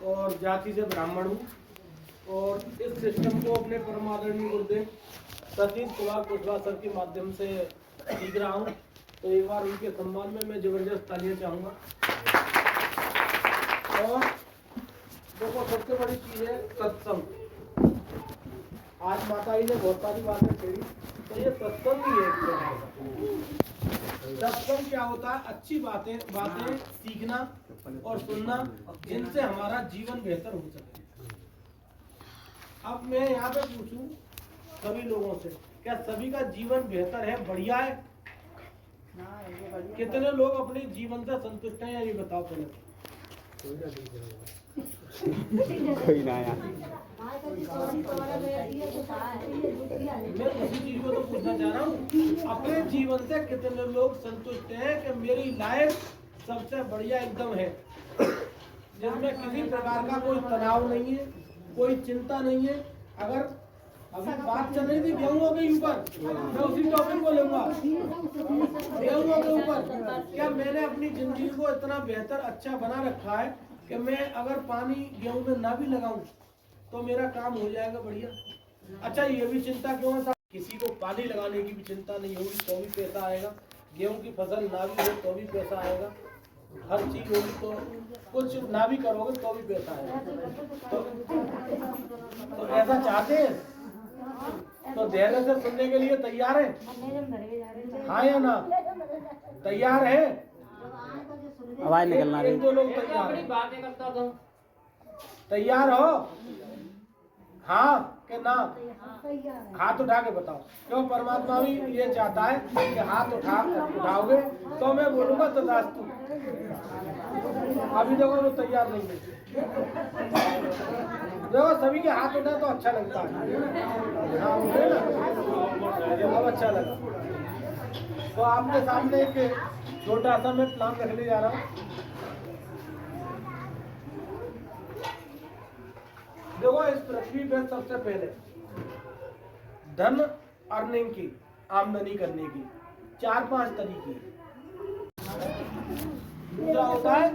और जाति से ब्राह्मण हूँ और इस सिस्टम को अपने परम आदरणीय गुरुदेव सतीश कुमार कुशवाहा सर के माध्यम से सीख रहा हूँ। तो एक बार उनके सम्मान में मैं जबरदस्त तालियां चाहूँगा। और देखो सबसे बड़ी चीज़ है सत्संग। आज माता जी ने बहुत सारी बातें कही, तो ये सत्संग ही है। सत्संग क्या होता है? अच्छी बातें सीखना और सुनना जिनसे हमारा जीवन बेहतर हो सके। अब मैं यहाँ पे पूछूं सभी लोगों से, क्या सभी का जीवन बेहतर है, बढ़िया है? कितने लोग अपने जीवन से संतुष्ट हैं, ये बताओ पहले। कोई ना यार। मैं उसी चीज को तो पूछना चाह रहा हूँ, अपने जीवन से कितने लोग संतुष्ट हैं कि मेरी लाइफ सबसे बढ़िया एकदम है, जिसमें किसी प्रकार का कोई तनाव नहीं है, कोई चिंता नहीं है। अगर अभी बात चल रही थी गेहूं के ऊपर, मैं उसी टॉपिक को लूंगा। गेहूं के ऊपर क्या मैंने अपनी जिंदगी को इतना बेहतर अच्छा बना रखा है कि मैं अगर पानी गेहूं में ना भी लगाऊं तो मेरा काम हो जाएगा बढ़िया। अच्छा, ये भी चिंता क्यों है? किसी को पानी लगाने की भी चिंता नहीं होगी तो भी पैसा आएगा, गेहूं की फसल ना भी हो तो भी पैसा आएगा, हर चीज होगी तो कुछ ना भी करोगे तो भी पैसा आएगा। तो ऐसा चाहते हैं तो धैर्य से सुनने के लिए तैयार है? हाँ या ना? तैयार है? आवाज निकलना रही। दो लोग तैयार हो? हाँ कि ना? हाथ उठा के बताओ। क्यों? परमात्मा भी ये चाहता है कि हाथ उठाओगे तो मैं बोलूंगा तथास्तु। अभी देखो वो तैयार नहीं है। देखो सभी के हाथ उठा तो अच्छा लगता है। हाँ उठे ना, बहुत अच्छा लगा। तो आपके सामने एक छोटा सा मैं प्लान रखने जा रहा हूँ। देखो इस पृथ्वी पर सबसे पहले धन अर्निंग की, आमदनी करने की 4-5 तरीके। दूसरा होता है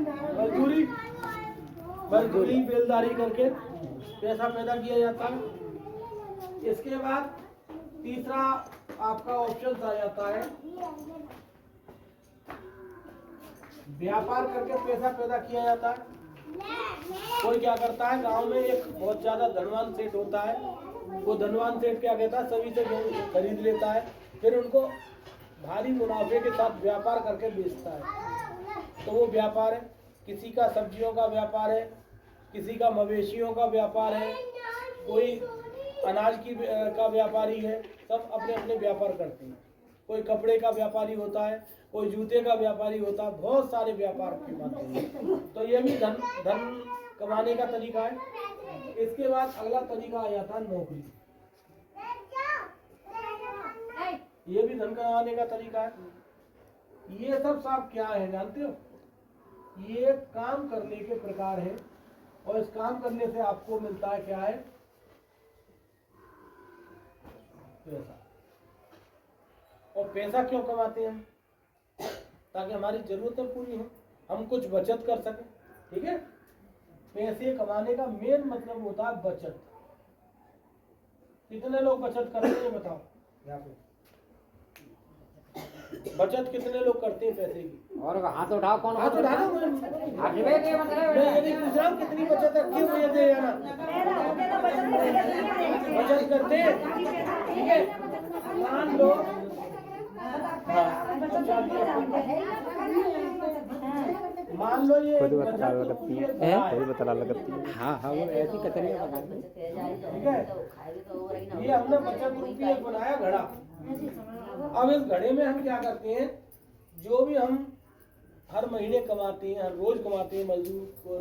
मजदूरी बेलदारी करके पैसा पैदा किया जाता है। इसके बाद तीसरा आपका ऑप्शन आ जाता है व्यापार करके पैसा पैदा किया जाता है। कोई क्या करता है, गांव में एक बहुत ज्यादा धनवान सेठ होता है, वो धनवान सेठ क्या कहता है, सभी से गेहूं खरीद लेता है, फिर उनको भारी मुनाफे के साथ व्यापार करके बेचता है। तो वो व्यापार है। किसी का सब्जियों का व्यापार है, किसी का मवेशियों का व्यापार है, कोई अनाज की का व्यापारी है। सब अपने अपने व्यापार करते हैं। कोई कपड़े का व्यापारी होता है, कोई जूते का व्यापारी होता है, बहुत सारे व्यापार की बातें हैं। तो ये भी धन कमाने का तरीका है। इसके बाद अगला तरीका आ जाता है नौकरी। ये भी धन कमाने का तरीका है। ये सब क्या है जानते हो? ये काम करने के प्रकार है और इस काम करने से आपको मिलता है क्या है? पैसा। और पैसा क्यों कमाते हैं? ताकि हमारी जरूरतें पूरी हो, हम कुछ बचत कर सकें। ठीक है? पैसे कमाने का मेन मतलब होता है बचत। कितने लोग बचत करते हैं बताओ यहाँ पे? बचत कितने लोग करते हैं पैसे की? और हाथ उठाओ। कौन हाथ उठा दो। मैं यदि पूछ रहा हूँ कितनी बचत रखी है, मुझे दे जाना। बचत करते हैं? ठीक है, मान लो मान लो ये खुद बता लगती है। हाँ हाँ वो ऐसी कतरी बनाती है। ठीक है, ये हमने बचत रूपी एक बनाया घड़ा। अब इस घड़े में हम क्या करते हैं, जो भी हम हर महीने कमाते हैं, हर रोज कमाते हैं मजदूर को,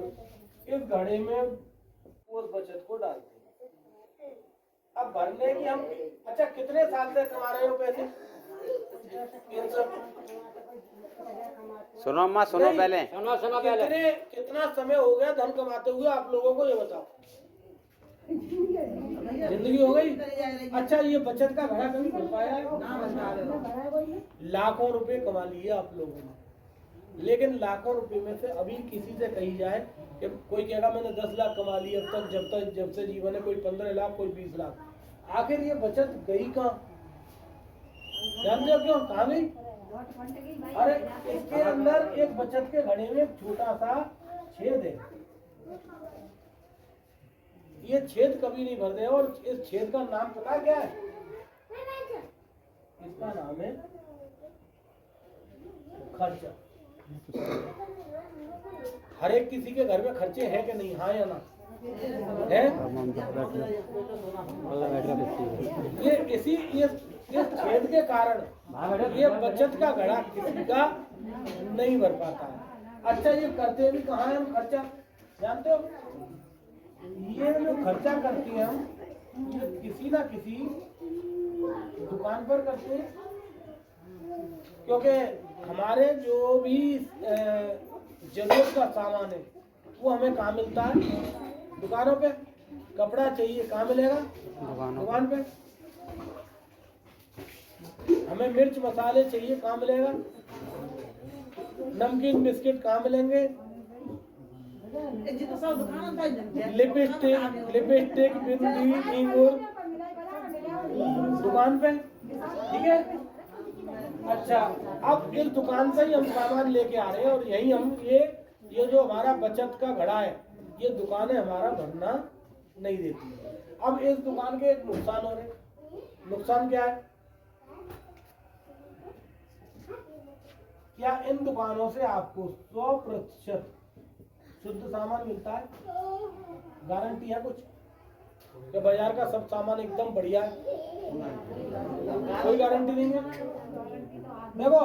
इस घड़े में उस बचत को डालते हैं। अब भरने की हम, अच्छा कितने साल से कमा रहे हो पैसे? सुनो अम्मा, सुनो पहले। कितना समय हो गया धन कमाते हुए आप लोगों को, ये बताओ। जिंदगी हो गई। अच्छा, ये बचत का घड़ा कभी भर पाया है? लाखों रुपए कमा लिए आप लोगों ने, लेकिन लाखों रुपए में से अभी किसी से कही जाए कि कोई कहेगा मैंने 10 लाख कमा लिए अब तक, जब से जीवन है, कोई 15 लाख, कोई 20 लाख। आखिर ये बचत गई कहाँ? जानते हो क्यों कहाँ गई? अरे इसके अंदर एक बचत के घड़े में एक छोटा सा छेद है, ये छेद कभी नहीं भर दे। और इस छेद का नाम पता है क्या है? इसका नाम है खर्चा। हर एक किसी के घर में खर्चे हैं कि नहीं? हाँ या ना? है? ये इस छेद के कारण ये बचत का घड़ा किसी का नहीं भर पाता है। अच्छा, ये करते भी कहाँ है हम खर्चा? जानते हो, ये जो खर्चा करती हैं हम, ये किसी ना किसी दुकान पर करते हैं, क्योंकि हमारे जो भी जरूरत का सामान है वो हमें कहाँ मिलता है? दुकानों पे। कपड़ा चाहिए कहाँ मिलेगा? दुकान पे। हमें मिर्च मसाले चाहिए कहाँ मिलेगा? नमकीन बिस्किट कहाँ मिलेंगे? लिपस्टिक बिंदी इंगूर दुकान पे, ठीक है। अच्छा, अब इस दुकान से ही हम सामान लेके आ रहे हैं और यही हम ये जो हमारा बचत का घड़ा है, ये दुकानें हमारा भरना नहीं देती। अब इस दुकान के एक नुकसान हो रहे हैं। नुकसान क्या है? क्या इन दुकानों से आपको 100% शुद्ध सामान मिलता है? गारंटी है कुछ कि बाजार का सब सामान एकदम बढ़िया है? कोई गारंटी नहीं है। देखो,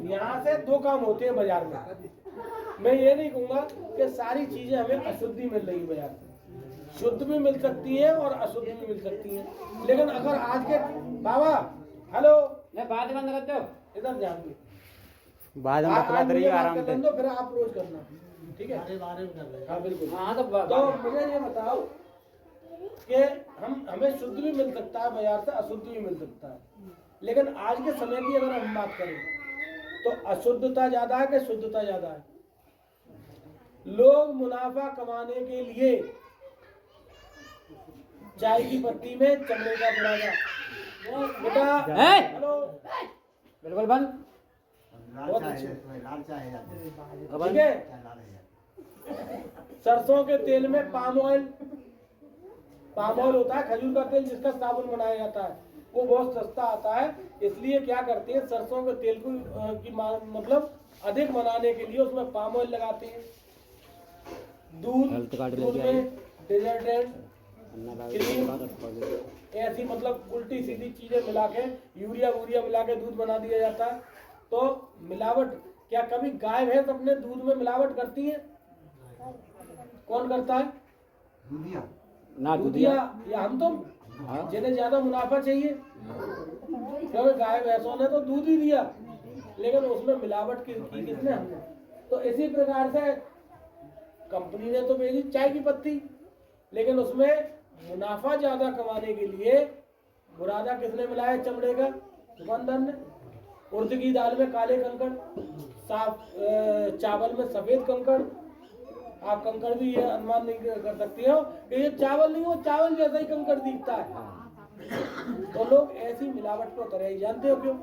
यहाँ से दो काम होते हैं बाजार में। मैं ये नहीं कहूँगा कि सारी चीजें हमें अशुद्धि मिल रही है बाजार में, शुद्ध भी मिल सकती है और अशुद्ध भी मिल सकती है। लेकिन अगर आज के बाबा, हेलो, बात बंद कर दो, इधर ध्यान दो, बाद में बतलाते रहिए आराम से। फिर आप रोज करना, ठीक है? हाँ बिल्कुल। तो मुझे ये बताओ कि हमें शुद्ध भी मिल सकता है बाजार से, अशुद्ध भी मिल सकता है। लेकिन आज के समय की अगर हम बात करें तो अशुद्धता ज्यादा है कि शुद्धता ज्यादा है? लोग मुनाफा कमाने के लिए चाय की पत्ती में चमड़े का बुरादा, बेटा हेलो, बिल्कुल बंद, बहुत अच्छे, ठीक है। सरसों के तेल में पाम ऑयल होता है, खजूर का तेल जिसका साबुन बनाया जाता है, वो बहुत सस्ता आता है। इसलिए क्या करते हैं, सरसों के तेल को मतलब अधिक बनाने के लिए उसमें पाम ऑयल लगाते हैं। दूध में डिटर्जेंट, क्रीम, ऐसी मतलब उल्टी सीधी चीजें मिला के, यूरिया मिला के दूध बना दिया जाता है। तो मिलावट, क्या कभी गाय भैंस अपने दूध में मिलावट करती है? कौन करता है? दूधिया या हम तुम, जिन्हें ज्यादा मुनाफा चाहिए, क्योंकि गाय भैंसों ने तो दूध ही दिया, लेकिन उसमें मिलावट की किसने? हमने। तो इसी प्रकार से कंपनी ने तो भेजी चाय की पत्ती, लेकिन उसमें मुनाफा ज्यादा कमाने के लिए बुरादा किसने मिलाया? चमड़े का, दुकानदार ने। उड़द की दाल में काले कंकड़, चावल में सफेद कंकड़। आप कंकड़ भी ये अनुमान नहीं कर सकती हो कि ये चावल नहीं हो, चावल जैसा ही कंकड़ दिखता है। तो लोग ऐसी मिलावट को तरह ही जानते हो क्यों?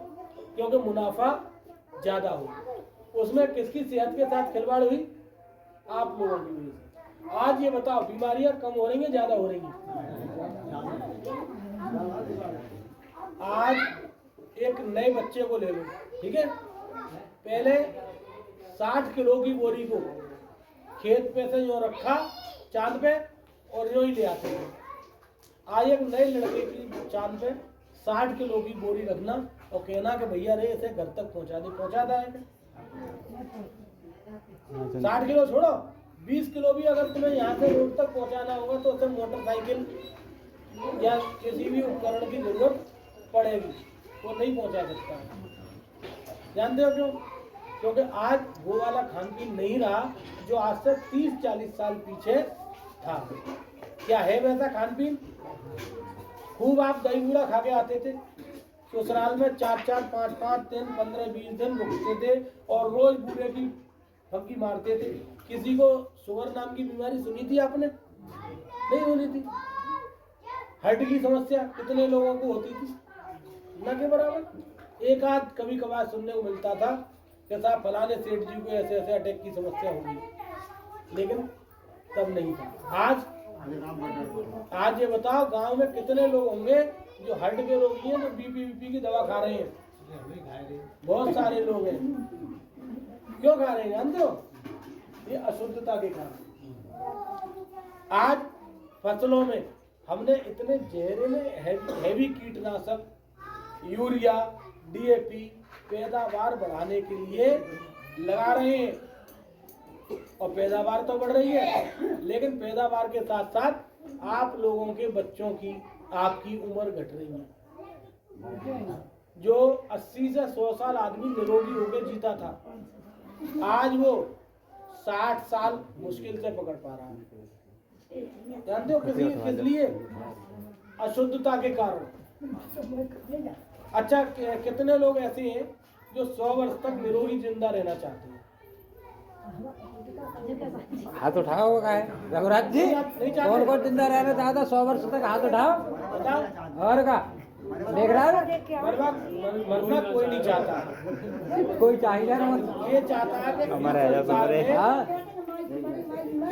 क्योंकि मुनाफा ज्यादा हो। उसमें किसकी सेहत के साथ खिलवाड़ हुई? आप लोगों की वजह से। आज ये बताओ, बीमारियां कम हो रही हैं, ज्यादा हो रही हैं? आज एक नए बच्चे को ले लो, ठीक है, पहले 60 किलो की बोरी को खेत पे से यूं रखा चांद पे और यूं ही ले आते हैं। आज एक नए लड़के की चांद पे 60 किलो की बोरी रखना और कहना कि भैया रे इसे घर तक पहुंचाता है। 60 किलो छोड़ो, 20 किलो भी अगर तुम्हें यहाँ से रोड तक पहुंचाना होगा तो उसे मोटरसाइकिल या किसी भी उपकरण की जरूरत पड़ेगी, वो नहीं पहुंचा सकता। जानते हो क्यों? क्योंकि आज वो वाला खान पीन नहीं रहा जो आज से 30-40 साल पीछे था। क्या है वैसा खान पीन? खूब आप दही बूढ़ा खा के आते थे, ससुराल में 4-4, 5-5 दिन, 15-20 दिन रुकते थे और रोज बूढ़े की फंकी मारते थे। किसी को शुगर नाम की बीमारी सुनी थी आपने? नहीं सुनी थी। हार्ट की समस्या कितने लोगों को होती थी? न के बराबर। एक आध कभी कभार सुनने को मिलता था कि साहब फलाने सेठ जी को ऐसे ऐसे अटैक की समस्या होगी, लेकिन तब नहीं था। आज ये बताओ गांव में कितने लोग होंगे जो हार्ट के रोगी हैं, जो बीपी की दवा खा रहे हैं? बहुत सारे लोग हैं। क्यों खा रहे हैं जानते हो? ये अशुद्धता के कारण। आज फसलों में हमने इतने जहरीले हैवी कीटनाशक, यूरिया, डीएपी पैदावार बढ़ाने के लिए लगा रहे हैं, और पैदावार तो बढ़ रही है, लेकिन पैदावार के साथ साथ आप लोगों के बच्चों की, आपकी उम्र घट रही है। जो 80 से 100 साल आदमी निरोगी होकर जीता था, आज वो 60 साल मुश्किल से पकड़ पा रहा है। जानते हो किस लिए? अशुद्धता के कारण। अच्छा, कितने लोग ऐसे हैं जो 100 वर्ष तक निरोगी जिंदा रहना चाहते हैं? हाथ उठाओ का है रघुराज जी, कौन कौन जिंदा रहना चाहता 100 वर्ष तक? हाथ उठाओ। बताओ। और का देख रहा है? मरना कोई नहीं चाहता। कोई चाहिए ना, ये चाहता है कि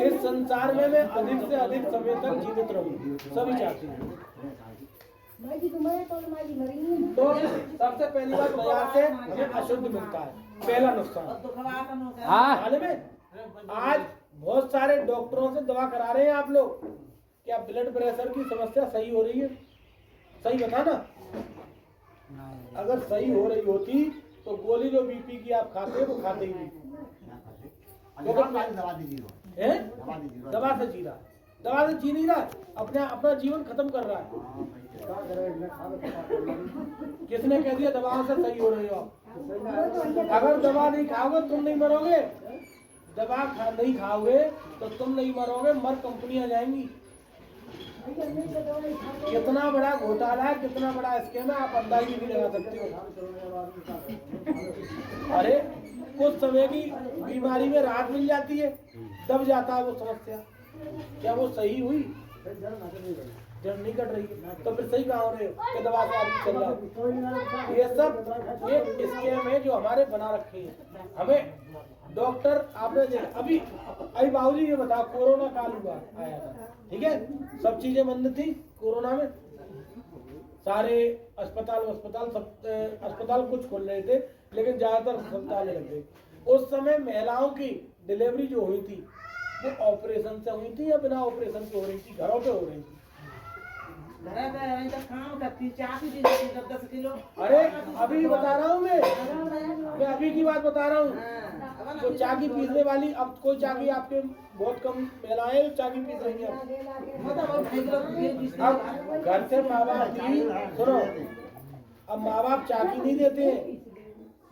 इस संसार में मैं अधिक से अधिक समय तक जीवित रहूं। सभी चाहते हैं। तो सबसे पहली बात, बाजार से हमें अशुद्ध मिलता है, पहला नुकसान। मालूम है आज बहुत सारे डॉक्टरों से दवा करा रहे हैं आप लोग, क्या ब्लड प्रेशर की समस्या सही हो रही है? सही बता ना। अगर सही हो रही होती तो गोली जो बीपी की आप खाते हैं वो खाते ही नहीं। दवा से जी रहा, दवा से जी नहीं रहा, अपना जीवन खत्म कर रहा है। किसने कह दिया दवाओं से सही हो रही हो? अगर दवा नहीं खाओगे तुम नहीं मरोगे। दवा नहीं खाओगे तो तुम नहीं मरोगे, मर कंपनियां जाएंगी। कितना बड़ा घोटाला है, कितना बड़ा स्कैम है, आप अंदाजा भी लगा सकते हो। अरे कुछ समय की बीमारी में राहत मिल जाती है, दब जाता है वो समस्या, क्या वो सही हुई? जड़ नहीं कट रही है तो फिर सही कहाँ हो रहे हो कि दवा से आदमी चल रहा है? ये सब ये स्कैम है जो हमारे बना रखे हैं। हमें डॉक्टर, आपने देखा अभी बाबूजी ये बताओ, कोरोना काल हुआ आया था, ठीक है, सब चीजें बंद थी कोरोना में, सारे अस्पताल सब अस्पताल कुछ खोल रहे थे, लेकिन ज्यादातर अस्पताल लग गए। उस समय महिलाओं की डिलीवरी जो हुई थी वो ऑपरेशन से हुई थी या बिना ऑपरेशन के हो रही थी? घरों पे हो रही थी। अरे अभी बता रहा हूँ मैं अभी की बात बता रहा हूँ। तो चाकी पीसने वाली, अब कोई चाकी आपके बहुत कम महिलाएं चाकी पीस रही हैं। अब घर से माँ बाप की सुनो, अब माँ बाप चाकी नहीं देते हैं,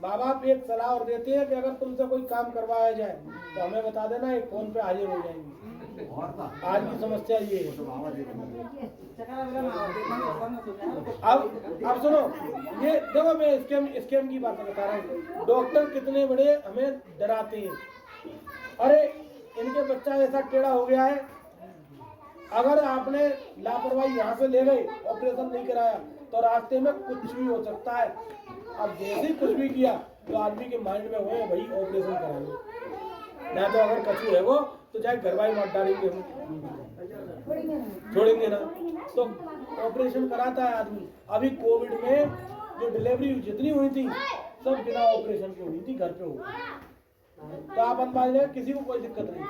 माँ बाप एक सलाह और देते हैं कि अगर तुमसे कोई काम करवाया जाए तो हमें बता देना, एक फोन पे हाजिर हो जाएंगे। आज की समस्या ये है। अब सुनो, ये देखो मैं स्कैम की बात बता रहा हूँ। डॉक्टर कितने बड़े हमें डराते हैं, अरे इनके बच्चा ऐसा टेढ़ा हो गया है, अगर आपने लापरवाही यहाँ से ले गए, ऑपरेशन नहीं कराया तो रास्ते में कुछ भी हो सकता है। अब जैसे ही कुछ भी किया तो आदमी के माइंड में हुए भाई ऑपरेशन कराएंगे, ना तो अगर कछु है वो तो चाहे घरवाई मार डालेंगे, छोड़ेंगे ना, तो ऑपरेशन कराता है आदमी। अभी कोविड में जो डिलीवरी जितनी हुई थी सब बिना ऑपरेशन की हुई थी, घर पे हुई, तो आप अंदाज लें किसी को कोई दिक्कत नहीं।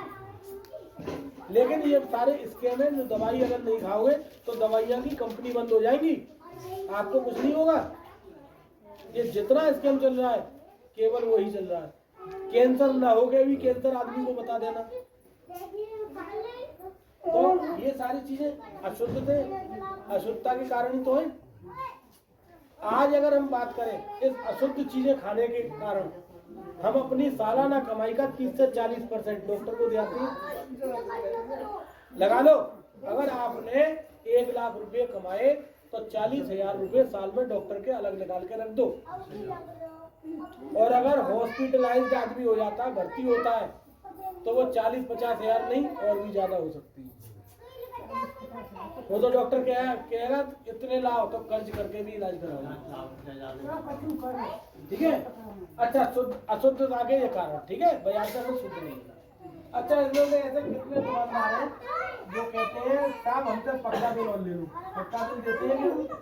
लेकिन ये सारे स्कैम है, जो दवाई अगर नहीं खाओगे तो दवाइयाँ की कंपनी बंद हो जाएगी, आपको कुछ नहीं होगा। ये जितना स्कैम चल रहा है केवल वही चल रहा है। कैंसर ना हो गए भी कैंसर आदमी को बता देना। तो ये सारी चीजें अशुद्ध थे, अशुद्धता के कारण तो है। आज अगर हम बात करें इस अशुद्ध चीजें खाने के कारण, हम अपनी सालाना कमाई का 30 से 40% डॉक्टर को देते हैं। लगा लो, अगर आपने 1 लाख रुपए कमाए तो 40,000 रुपए साल में डॉक्टर के अलग निकाल के रख दो। और अगर हॉस्पिटल हॉस्पिटलाइज्ड आदमी हो जाता है, भर्ती होता है, तो वो 40-50 हजार नहीं और भी ज्यादा हो सकती है। वो तो डॉक्टर कहेगा इतने लाओ, तो कर्ज करके भी इलाज कराओ। ठीक है। अच्छा, अशुद्ध आगे ये कारण, ठीक है, बाजार से शुद्ध नहीं है। अच्छा, इसमें से ऐसे कितने दुकानदार हैं जो कहते हैं साहब हमसे पक्का बिल और ले लो। पक्का बिल देते हैं क्या?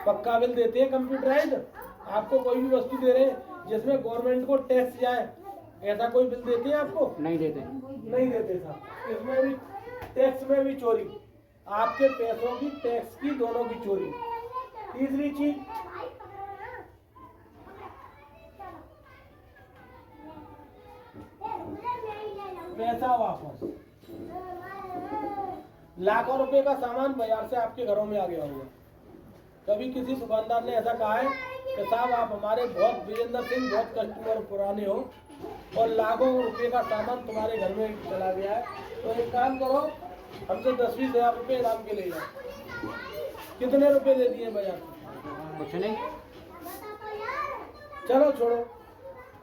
पक्का बिल देते हैं कंप्यूटराइज्ड? आपको कोई भी वस्तु दे रहे हैं जिसमें गवर्नमेंट को टैक्स जाए, ऐसा कोई बिल देते हैं आपको? नहीं देते। नहीं देते साहब। इसमें भी टैक्स में भी चोरी, आपके पैसों की, टैक्स की, दोनों की चोरी। तीसरी चीज, पैसा वापस। लाखों रुपए का सामान बाजार से आपके घरों में आ गया होगा। कभी किसी दुकानदार ने ऐसा कहा है कि साहब आप हमारे बहुत वीरेंद्र सिंह बहुत कस्टमर पुराने हो और लाखों रुपए का सामान तुम्हारे घर में चला गया है, तो एक काम करो, हमसे 10-20 हजार रुपए इनाम के ले जाओ। कितने रुपए दे दिए बाजार से? कुछ नहीं। चलो छोड़ो।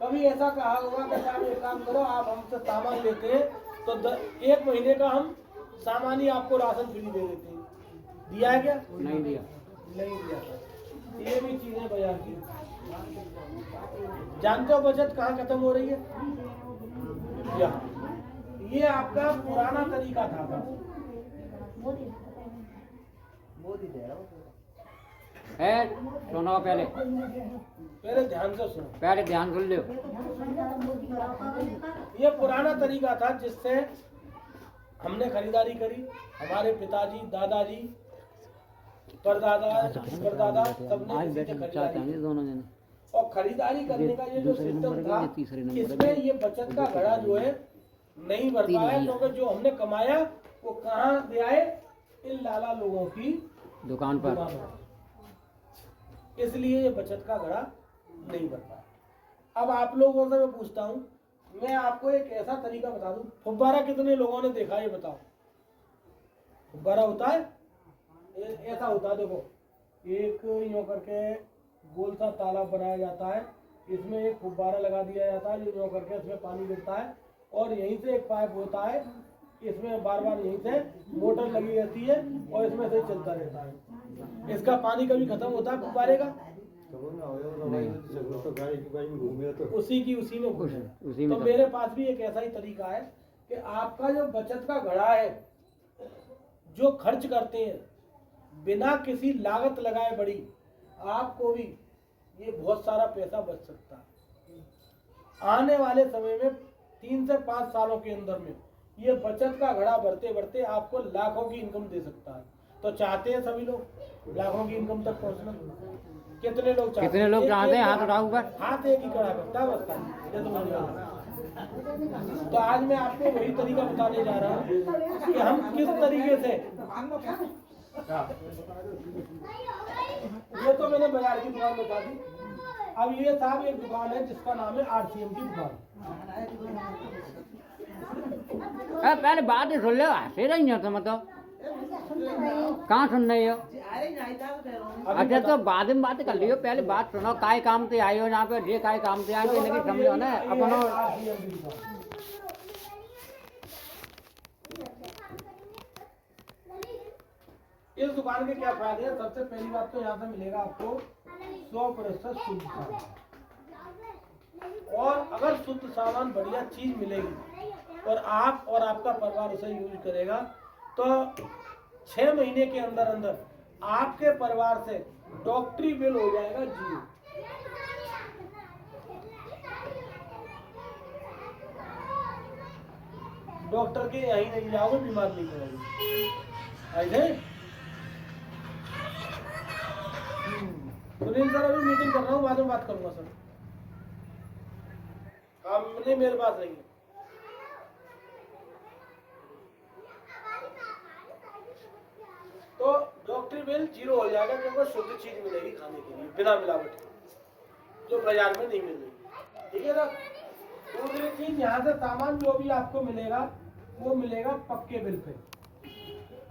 कभी ऐसा कहा होगा कि साहब एक काम करो, आप हमसे सामान लेते हैं तो 1 महीने का हम सामान ही आपको राशन फ्री दे देते हैं। दिया है क्या? नहीं दिया। नहीं दिया। ये भी चीजें बाजार की। जानते हो बचत कहाँ खत्म हो रही है? यहाँ। ये आपका पुराना तरीका था। सुनो पहले ध्यान से सुनो। पहले ध्यान सुन लो। ये पुराना तरीका था जिससे हमने खरीदारी करी। हमारे पिताजी, दादाजी, परदादा सबने खरीदारी दोनों जने। और खरीदारी करने का ये जो सिस्टम था, इसमें ये बचत का घड़ा जो है नहीं भर पाया, क्योंकि जो हमने कमाया वो कहाँ दे आए? इन लाला लोगों की दुकान पर। इसलिए ये बचत का घड़ा नहीं भर पाया। अब आप लोगों से मैं पूछता हूँ, मैं आपको एक ऐसा तरीका बता दूं। फुब्बारा कितने लोगों ने देखा ये बताओ? फुब्बारा होता है ऐसा होता है, देखो एक यूं करके गोल सा तालाब बनाया जाता है, इसमें एक फुब्बारा लगा दिया जाता है, जो यूं करके इसमें पानी गिरता है और यहीं से एक पाइप होता है, इसमें बार बार यहीं से मोटर लगी रहती है और इसमें से चलता रहता है। इसका पानी कभी खत्म होता है फुब्बारे का? उसी में खुश है। तो मेरे पास भी एक ऐसा ही तरीका है कि आपका जो बचत का घड़ा है, जो खर्च करते हैं बिना किसी लागत लगाए बड़ी, आपको भी ये बहुत सारा पैसा बच सकता है। आने वाले समय में 3 से 5 सालों के अंदर में ये बचत का घड़ा बढ़ते बढ़ते आपको लाखों की इनकम दे सकता है। तो चाहते हैं सभी लोग लाखों की इनकम तक पहुंचना? कितने लोग चाहते हैं? हाथ उठाओ ऊपर। हाथ एक ही खड़ा करता है बस। तो आज मैं आपको वही तरीका बताने जा रहा हूँ कि हम किस तरीके से, ये तो मैंने बाजार की दुकान बता दी। अब ये साहब एक दुकान है जिसका नाम है RCM की दुकान। पहले बात ही सुन लो, हंसे रही हो तुम तो। कहाँ सुन रही हो? अच्छा तो बाद में बात कर लियो, पहले बात सुनो। काय काम से आई हो यहाँ पे? ये काय काम से आए हो, लेकिन समझो ना अपनो। इस दुकान के क्या फायदे हैं? सबसे पहली बात तो यहाँ से मिलेगा आपको 100% शुद्ध सामान। और अगर शुद्ध सामान बढ़िया चीज मिलेगी और आप और आपका परिवार उसे यूज करेगा, तो 6 महीने के अंदर अंदर आपके परिवार से डॉक्टरी बिल हो जाएगा 0। डॉक्टर के यहीं नहीं जाओगे, बीमार नहीं पड़ोगे। ऐसे सुनील सर अभी मीटिंग कर रहा हूँ, बाद में बात करूंगा सर। हमने मेरे पास नहीं है। तो डॉक्टरी बिल 0 हो जाएगा, क्योंकि शुद्ध चीज मिलेगी खाने के लिए बिना मिलावट, जो बाजार में नहीं मिल रही। ठीक है ना? दूसरी चीज, यहाँ से सामान जो भी आपको मिलेगा वो मिलेगा पक्के बिल पे।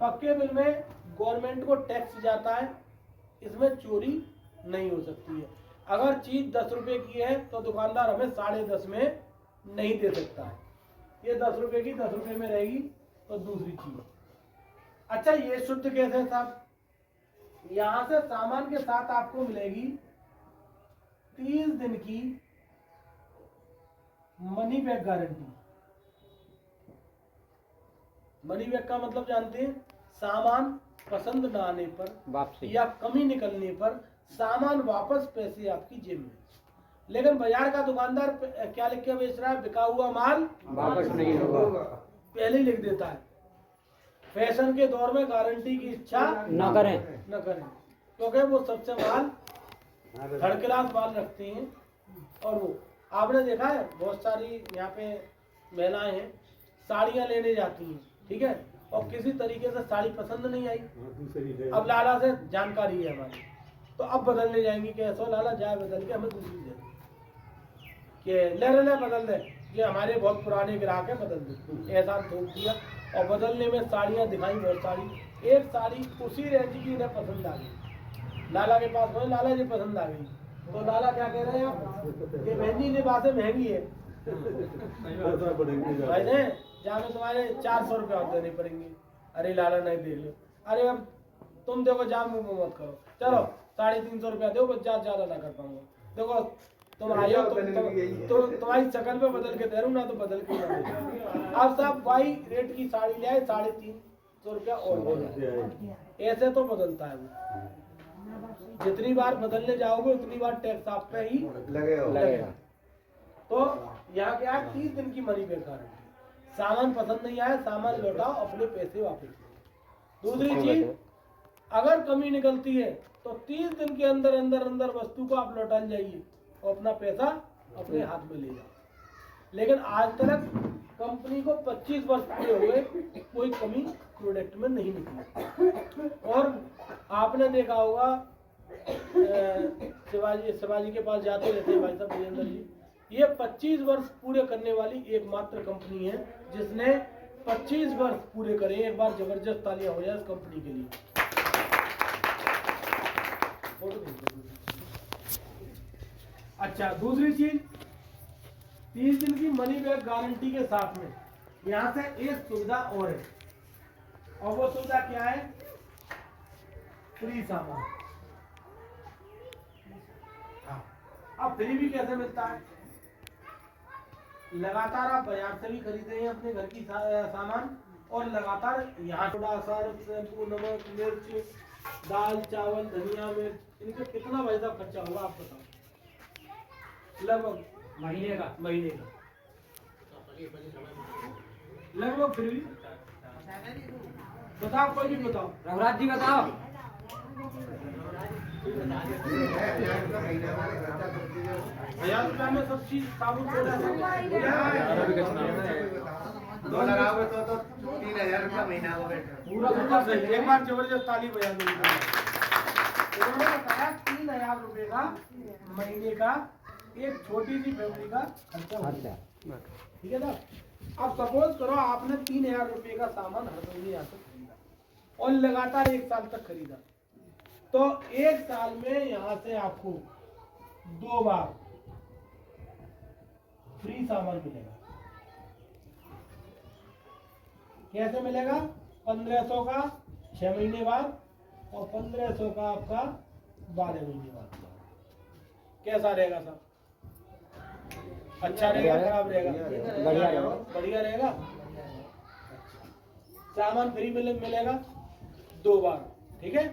पक्के बिल में गवर्नमेंट को टैक्स जाता है, इसमें चोरी नहीं हो सकती है। अगर चीज 10 रुपए की है तो दुकानदार हमें 10.5 में नहीं दे सकता है। ये 10 रुपए की 10 रुपए में रहेगी तो दूसरी चीज। अच्छा ये शुद्ध कैसे है साहब? यहाँ से सामान के साथ आपको मिलेगी 30 दिन की money back guarantee. Money back का मतलब जानते हैं? सामान पसंद न आने पर वापसी या कमी निकलने पर सामान वापस, पैसे आपकी जेब में। लेकिन बाजार का दुकानदार क्या लिख के बेच रहा है? बिका हुआ माल वापस नहीं होगा, पहले ही लिख देता है। फैशन के दौर में गारंटी की इच्छा न करें। क्योंकि वो सबसे माल थर्ड क्लास माल रखते हैं। और वो आपने देखा है बहुत सारी यहाँ पे महिलाएं हैं, साड़ियाँ लेने जाती हैं, ठीक है, और किसी तरीके से साड़ी पसंद नहीं आई। अब लाला से जानकारी है हमारी, तो अब बदलने जाएंगी कि ऐसा लाला जाए बदल के हमें दूसरी दे कि ले बदल दे, ये हमारे बहुत पुराने ग्राहक है, बदल दे। ऐसा थोक दिया और बदलने में साड़ियाँ दिखाई बहुत सारी। एक साड़ी उसी रेंज की इन्हें पसंद आ गई, लाला के पास गए, लाला जी पसंद आ गई, तो लाला क्या कह रहे हैं आप कि बहन जी ये बातें महंगी है भाई ने जहाँ में तुम्हारे 400 रुपये और देने पड़ेंगे। अरे लाला नहीं देख लो, अरे अब तुम देखो जाम मुँह मत करो, चलो 350 रुपया दो, बस ज्यादा ना कर पाऊंगा। देखो तुम आए हो तो तुम्हारी शकल पे बदल के दे रहा हूँ ना, तो बदल के अब साहब भाई रेट की साड़ी ले आए 350 रुपया और ऐसे तो बदलता है वो। जितनी बार बदलने जाओगे उतनी बार टैक्स आप पे ही लगेगा। तो यहाँ क्या है, 30 दिन की मनी बैक गारंटी। सामान पसंद नहीं आया, सामान लौटाओ, अपने पैसे वापस। दूसरी चीज, अगर कमी निकलती है तो 30 दिन के अंदर अंदर वस्तु को आप लौटा जाइए और अपना पैसा अपने हाथ में ले जाओ। लेकिन आज तक कंपनी को 25 वर्ष पूरे हुए, कोई कमी प्रोडक्ट में नहीं निकली। और आपने देखा होगा शिवाजी के पास जाते रहते हैं भाई साहब विजेंद्र जी, ये 25 वर्ष पूरे करने वाली एकमात्र कंपनी है जिसने 25 वर्ष पूरे करे। एक बार जबरदस्त तालियां हो जाए इस कंपनी के लिए। अच्छा दूसरी चीज, 30 दिन की मनी बैक गारंटी के साथ में यहाँ से एक सुविधा और है, और वो सुविधा क्या है? फ्री सामान। हाँ, अब फ्री भी कैसे मिलता है? लगातार आप बाजार से भी खरीद रहे हैं अपने घर की सामान, और लगातार यहाँ थोड़ा सर्फ, शैम्पू, नमक, मिर्च, दाल, चावल, धनिया, मिर्च, इनका कितना भाई साहब खर्चा होगा आप बताओ? लगभग महीने का लगभग। फिर भी बताओ, कोई भी बताओ। रघुराज जी बताओ। 1000 रुपया में सब चीज साबुन $2 लगाओगे तो 3000 रुपया महीना हो बैठा। पूरा खर्चा सही। एक बार जबरदस्त ताली बजा दो। उन्होंने बताया 3000 रुपये का महीने का एक छोटी सी फैमिली का खर्चा, ठीक है ना। अब सपोज करो आपने 3000 रुपये का सामान हर महीने यहाँ से खरीदा और लगातार 1 साल तक खरीदा, तो 1 साल में यहाँ से आपको 2 बार फ्री सामान मिलेगा। कैसे मिलेगा? 1500 का 6 महीने बाद और 1500 का आपका 12 महीने बाद। कैसा रहेगा साहब? अच्छा रहेगा, खराब रहेगा? बढ़िया रहेगा। सामान फ्री मिलेगा 2 बार, ठीक है।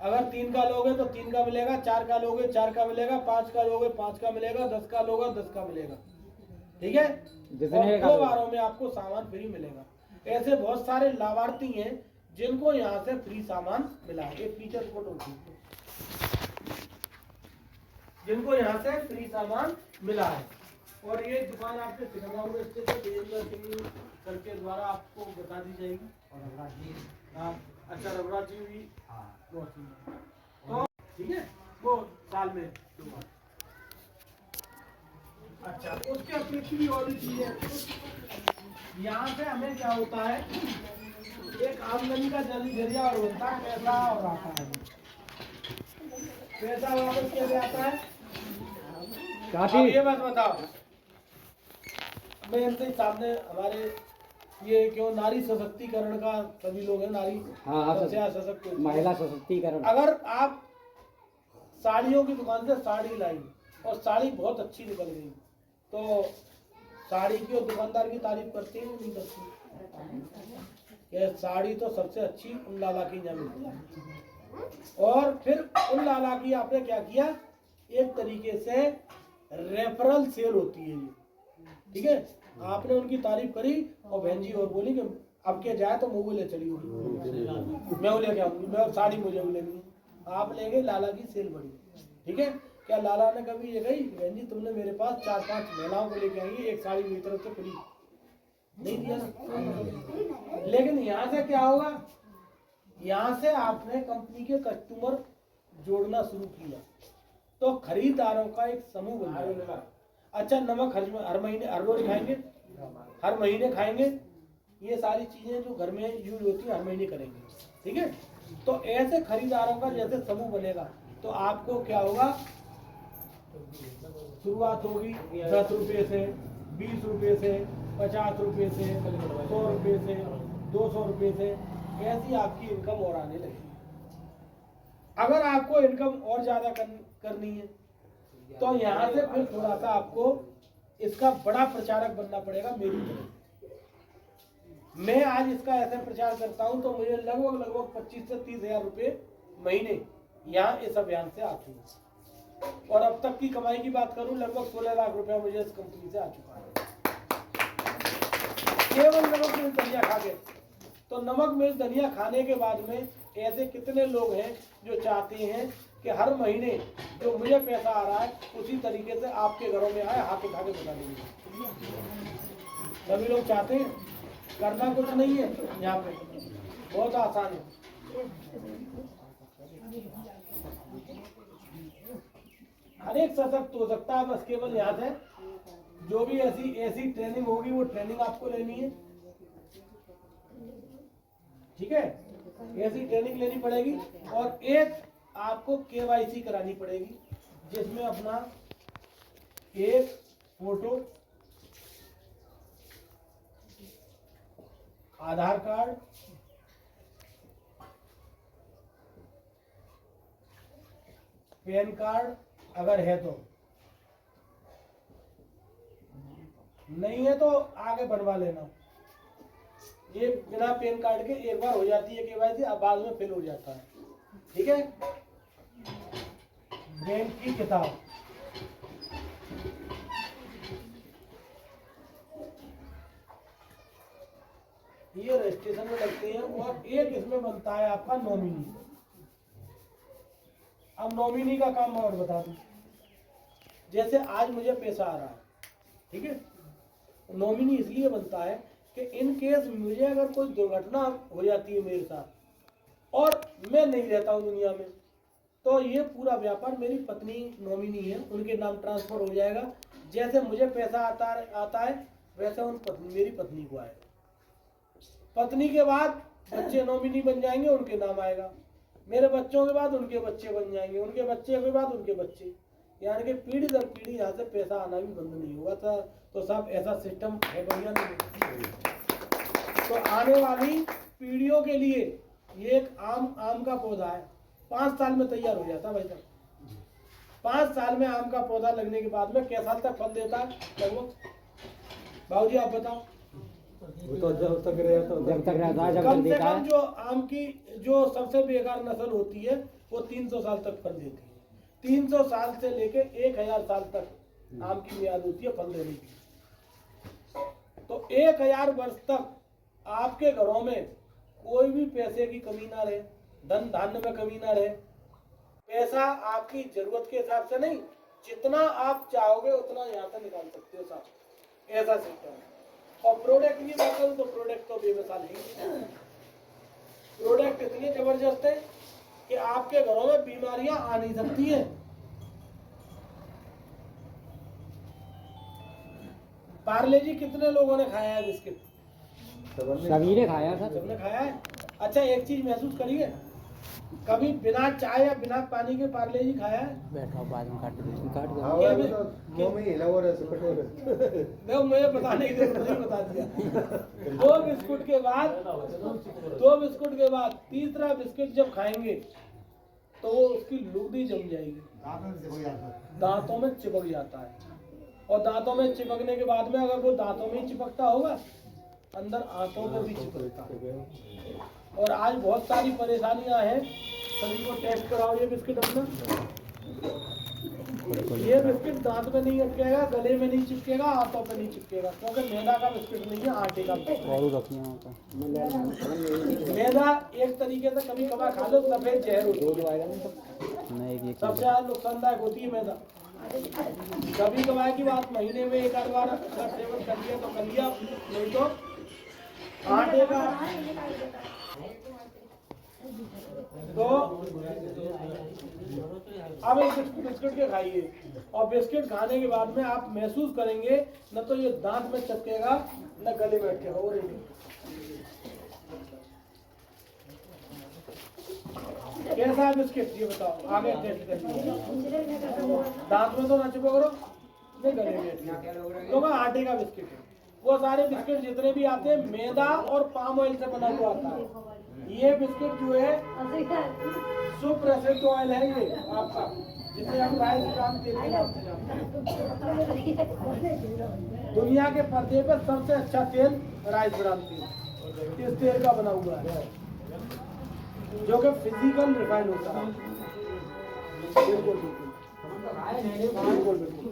अगर 3 का लोगे तो 3 का मिलेगा, 4 का लोगे 4 का मिलेगा, 5 का लोगे 5 का मिलेगा, 10 का लोगे 10 का मिलेगा, ठीक है। और 2 बारों में आपको सामान फ्री मिलेगा। ऐसे बहुत सारे लाभार्थी हैं जिनको यहाँ से फ्री सामान मिला है। एक फीचर फोटो जिनको यहाँ से फ्री सामान मिला है। और ये दुकान आपके सिकंदराबाद स्थित है, विजेंद्र सिंह सर के द्वारा आपको बता दी जाएगी। और रघुराज जी, हाँ अच्छा रघुराज जी भी तो ठीक है, वो साल में 2 बार। अच्छा उसके अतिरिक्त भी और भी चीजें यहाँ से हमें क्या होता है, एक आमदनी का जरिया और बनता है, पैसा और आता है। पैसा वापस क्या आता है? काफी अब ये बात बताओ, मैं इनसे ही सामने हमारे ये क्यों नारी सशक्तिकरण का सभी लोग हैं, नारी हाँ हाँ सबसे सशक्त होती है। महिला सशक्तिकरण। अगर आप साड़ियों की दुकान से साड़ी लाई और साड़ी बहुत अच्छी निकल गई तो साड़ी की और दुकानदार की तारीफ करती है नहीं करती? ये साड़ी तो सबसे अच्छी उन लाला की यहाँ मिलती है। और फिर उन लाला की आपने क्या किया, एक तरीके से रेफरल सेल होती है ये, ठीक है। आपने उनकी तारीफ करी और बहन जी और बोली कि अब के जाए तो मुँह ले चली होगी, मैं लेके आऊंगी, मैं साड़ी मुझे लेनी, आप ले गए, लाला की सेल बढ़ी, ठीक है। क्या लाला ने कभी ये कही बहन जी तुमने मेरे पास 4-5 महिलाओं को लेके आई, एक साड़ी मेरी तरफ से फ्री नहीं दिया ना। लेकिन यहाँ से क्या होगा, यहाँ से आपने कंपनी के कस्टमर जोड़ना शुरू किया तो खरीदारों का एक समूह बन जाएगा। अच्छा, नमक हर महीने, हर रोज खाएंगे, हर महीने खाएंगे, ये सारी चीजें जो घर में यूज होती है हर महीने करेंगे, ठीक है। तो ऐसे खरीदारों का जैसे समूह बनेगा तो आपको क्या होगा, शुरुआत होगी 10 रुपये से, 20 रुपये से, 50 रुपये से, 100 रुपये से, 200 रुपये से, ऐसी आपकी इनकम और आने लगेगी। अगर आपको इनकम और ज्यादा करनी है तो यहाँ से फिर थोड़ा सा आपको इसका बड़ा प्रचारक बनना पड़ेगा मेरी तरह। मैं आज इसका ऐसा प्रचार करता हूँ तो मुझे लगभग 25 से 30 हजार रुपये महीने यहाँ इस अभियान से आते हैं। और अब तक की कमाई की बात करूं, लगभग 16 लाख रुपया मुझे इस कंपनी से आ चुका है, केवल नमक मिर्च धनिया खा के। तो नमक मिर्च धनिया खाने के बाद में ऐसे कितने लोग हैं जो चाहते हैं कि हर महीने जो मुझे पैसा आ रहा है उसी तरीके से आपके घरों में आए, हाथ उठा के बता दीजिए। सभी लोग चाहते हैं, करना कुछ नहीं है, यहाँ पे बहुत आसान है। हर एक सशक्त हो सकता है, बस केवल यहाँ से जो भी ऐसी ट्रेनिंग होगी वो ट्रेनिंग आपको लेनी है, ठीक है। ऐसी ट्रेनिंग लेनी पड़ेगी और एक आपको KYC करानी पड़ेगी जिसमें अपना एक फोटो, आधार कार्ड, पैन कार्ड अगर है तो, नहीं है तो आगे बनवा लेना। ये बिना पैन कार्ड के एक बार हो जाती है KYC, अब बाद में फेल हो जाता है, ठीक है। बैंक की किताब, ये रजिस्ट्रेशन में लगते हैं। और एक इसमें बनता है आपका नॉमिनी। अब नॉमिनी का काम मैं और बता दूं, जैसे आज मुझे पैसा आ रहा है, ठीक है, नॉमिनी इसलिए बनता है कि इन केस मुझे अगर कोई दुर्घटना हो जाती है मेरे साथ और मैं नहीं रहता हूँ दुनिया में, तो ये पूरा व्यापार मेरी पत्नी नॉमिनी है, उनके नाम ट्रांसफर हो जाएगा। जैसे मुझे पैसा आता है वैसे मेरी पत्नी को आएगा। पत्नी के बाद बच्चे नॉमिनी बन जाएंगे, उनके नाम आएगा। मेरे बच्चों के बाद उनके बच्चे बन जाएंगे, उनके बच्चे के बाद उनके बच्चे, यानी कि पीढ़ी दर पीढ़ी यहाँ से पैसा आना भी बंद नहीं हुआ था। तो सब ऐसा सिस्टम है, बढ़िया नहीं। तो आने वाली पीढ़ियों के लिए ये एक आम का पौधा है, 5 साल में तैयार हो जाता है भाई साहब। 5 साल में आम का पौधा लगने के बाद में क्या साल तक फल देता है लगभग? बाबूजी आप बताओ। वो तो जब तक रहता है, जब कम से कम जो आम की जो सबसे बेकार नस्ल होती है वो 300 साल तक फल देती है। 300 साल से लेके 1000 साल तक आम की मियाद होती है फल देने की। तो 1000 वर्ष तक आपके घरों में कोई भी पैसे की कमी ना रहे, धन धान्य में कमी ना रहे। पैसा आपकी जरूरत के हिसाब से नहीं, जितना आप चाहोगे उतना यहाँ से निकाल सकते हो साहब, ऐसा सिस्टम है। और प्रोडक्ट की बात करूं तो प्रोडक्ट तो बेमिसाल है। प्रोडक्ट इतने जबरदस्त है कि आपके घरों में बीमारियां आ नहीं सकती है। पार्ले जी कितने लोगों ने खाया है बिस्किट? सभी ने खाया था, सबने खाया है। अच्छा एक चीज महसूस करिए, कभी बिना चाय या बिना पानी के पार्ले जी खाया है? बैठो बाद में काट दो हाँ वो तो मुंह में ही हिला हुआ रहा है मैं मुझे बताने की जरूरत नहीं, बता दिया। दो बिस्कुट के बाद तीसरा बिस्कुट जब खाएंगे तो वो उसकी लुगदी जम जाएगी, दांतों में चिपक जाता है। और दांतों में चिपकने के बाद में अगर वो दांतों में ही चिपकता होगा, अंदर आंतों में भी चिपकता है। और आज बहुत सारी परेशानियां हैं, सभी को टेस्ट कराओ ये बिस्किट अपना। ये बिस्किट दांत में नहीं अटकेगा, गले में नहीं चिपकेगा, हाथों पे नहीं चिपकेगा, क्योंकि मैदा का बिस्किट नहीं है, आटे का बिस्किट। मैदा एक तरीके से कभी कभार खा लो, सफेद जहर होती है, सबसे ज्यादा नुकसानदायक होती है मैदा। कभी कभार की बात, महीने में एक आध बार अगर सेवन कर लिया तो कर लिया, नहीं तो आटे का। तो अब एक बिस्किट के खाइए, और बिस्किट खाने के बाद में आप महसूस करेंगे न तो ये दांत में चिपकेगा न गले में अटकेगा। और कैसा है बिस्किट ये बताओ, आगे टेस्ट करिए। दांत में तो ना चिपक करो, नहीं गले में। तो आटे का बिस्किट है। वो सारे बिस्किट जितने भी आते हैं मैदा और पाम ऑयल से बना हुआ आता है। ये बिस्किट जो है सुप्रोसेस्ड ऑयल है ये आपका, जिसे हम राइस ब्रान तेल के नाम से जानते हैं। दुनिया के पर्दे पर सबसे अच्छा तेल राइस ब्रान तेल, इस तेल का बना हुआ है, जो कि फिजिकल रिफाइंड होता है। बिल्कुल बिल्कुल बिल्कुल।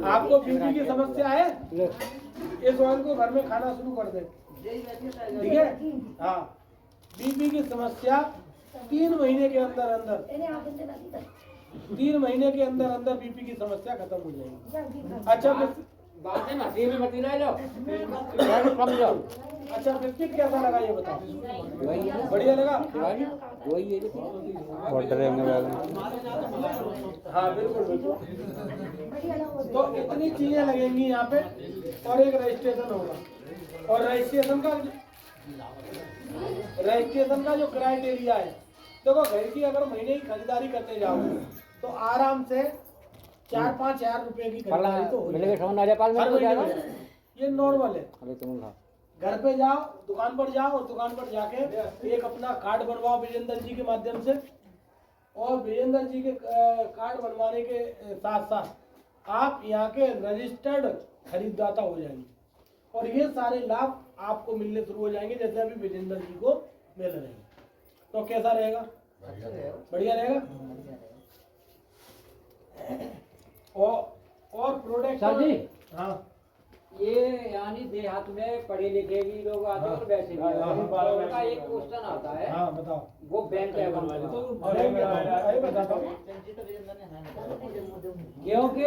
आपको बीपी की समस्या है, इस ऑयल को घर में खाना शुरू कर दे, ठीक है? हाँ, बीपी की समस्या 3 महीने के अंदर अंदर 3 महीने के अंदर अंदर बीपी की समस्या खत्म हो जाएगी। अच्छा बातें मती में मती ना लो, समझो। अच्छा बिस्किट कैसा लगा ये बताओ? बढ़िया लगा? वही है हाँ बिल्कुल बिल्कुल। तो इतनी चीजें लगेंगी यहाँ पे, और एक रजिस्ट्रेशन होगा। और रजिस्ट्रेशन का जो क्राइटेरिया है, देखो घर की अगर महीने की खरीदारी करते जाओ तो आराम से 4-5 हजार रुपए की खरीदारी तो हो जाएगी। ये नॉर्मल है। घर पे जाओ, दुकान पर जाओ, और दुकान पर जाके एक अपना कार्ड बनवाओ विजेंद्र जी के माध्यम से, और विजेंद्र जी के कार्ड बनवाने के साथ साथ आप यहाँ के रजिस्टर्ड खरीददाता हो जाएंगे, और ये सारे लाभ आपको मिलने शुरू हो जाएंगे जैसे अभी विजेंद्र जी को मिल रहे हैं। तो कैसा रहेगा? बढ़िया रहेगा। और प्रोडक्ट सर जी, हाँ, ये यानी देहात में पढ़े लिखे भी लोग आते हैं और वैसे भी आते हैं। तो उनका एक क्वेश्चन आता है, हाँ बताओ। वो बैंक अकाउंट वाले, क्योंकि